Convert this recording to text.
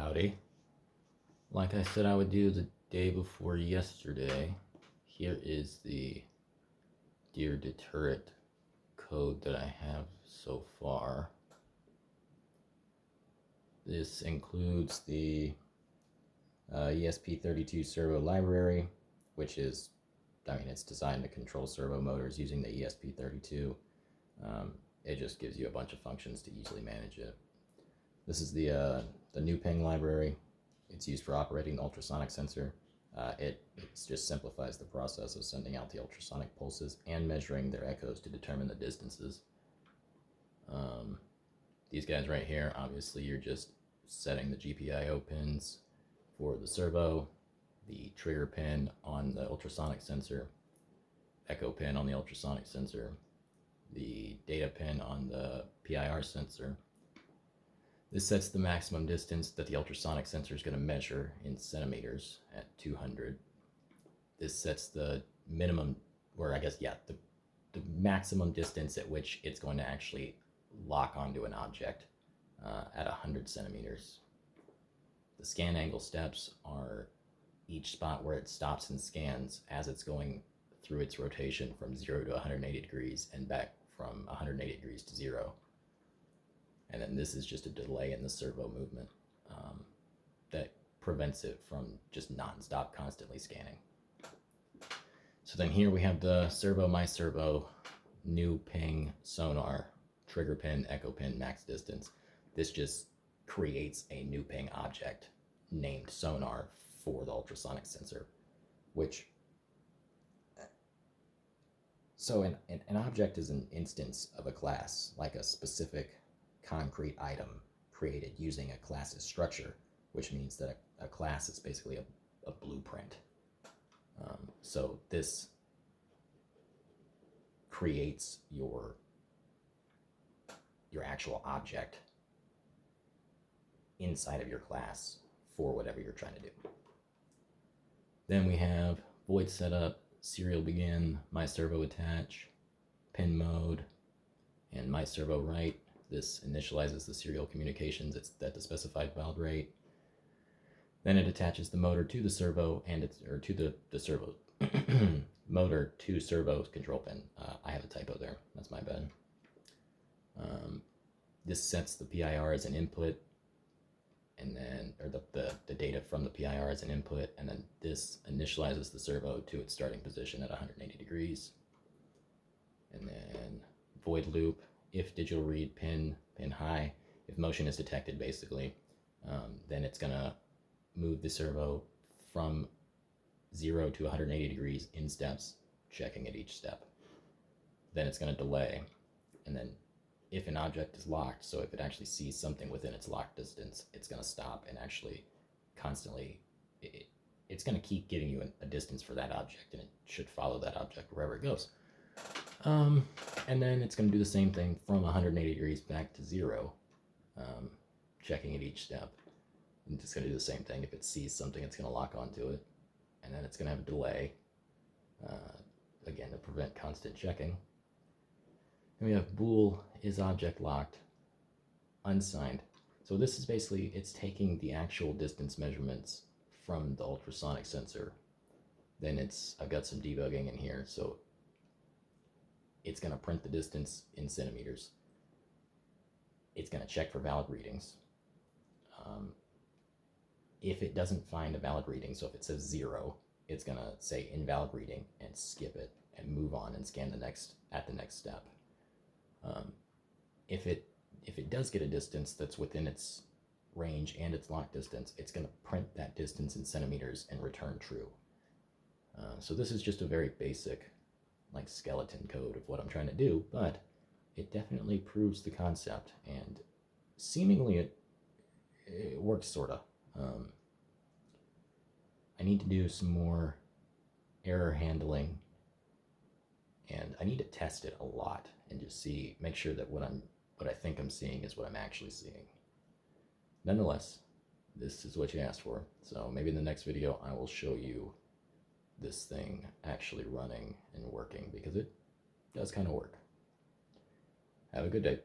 Howdy. Like I said I would do the day before yesterday, here is the Deer Deturret code that I have so far. This includes the ESP32 servo library, which is, it's designed to control servo motors using the ESP32. It just gives you a bunch of functions to easily manage it. This is the new ping library. It's used for operating the ultrasonic sensor. It just simplifies the process of sending out the ultrasonic pulses and measuring their echoes to determine the distances. These guys right here, obviously you're just setting the GPIO pins for the servo, the trigger pin on the ultrasonic sensor, echo pin on the ultrasonic sensor, the data pin on the PIR sensor. This sets the maximum distance that the ultrasonic sensor is going to measure in centimeters at 200. This sets the minimum, or the maximum distance at which it's going to actually lock onto an object at 100 centimeters. The scan angle steps are each spot where it stops and scans as it's going through its rotation from 0 to 180 degrees and back from 180 degrees to 0. And then this is just a delay in the servo movement that prevents it from just non-stop constantly scanning. So then here we have the servo, my servo, new ping, sonar, trigger pin, echo pin, max distance. This just creates a new ping object named sonar for the ultrasonic sensor, so an object is an instance of a class, like a specific concrete item created using a class's structure, which means that a class is basically a blueprint. So this creates your actual object inside of your class for whatever you're trying to do. Then we have void setup, serial begin, my servo attach, pin mode, and my servo write. This initializes the serial communications at the specified baud rate. Then it attaches the motor to the servo to the servo motor to servo control pin. I have a typo there. That's my bad. This sets the PIR as an input, and then the data from the PIR as an input, and then this initializes the servo to its starting position at 180 degrees. And then void loop. If digital read pin high, if motion is detected basically, then it's gonna move the servo from 0 to 180 degrees in steps, checking at each step. Then it's gonna delay, and then if an object is locked, so if it actually sees something within its locked distance, it's gonna stop and actually constantly, it's gonna keep giving you a distance for that object, and it should follow that object wherever it goes. And then it's going to do the same thing from 180 degrees back to 0, checking at each step. And it's going to do the same thing. If it sees something, it's going to lock onto it. And then it's going to have a delay, again, to prevent constant checking. And we have bool is object locked, unsigned. So this is basically, it's taking the actual distance measurements from the ultrasonic sensor. Then I've got some debugging in here, so it's going to print the distance in centimeters. It's going to check for valid readings. If it doesn't find a valid reading, so if it says 0, it's going to say invalid reading and skip it and move on and scan at the next step. If it does get a distance that's within its range and its lock distance, it's going to print that distance in centimeters and return true. So this is just a very basic skeleton code of what I'm trying to do, but it definitely proves the concept, and seemingly it works sorta. I need to do some more error handling, and I need to test it a lot and just make sure that what I think I'm seeing is what I'm actually seeing. Nonetheless, this is what you asked for, so maybe in the next video I will show you this thing actually running and working, because it does kind of work. Have a good day.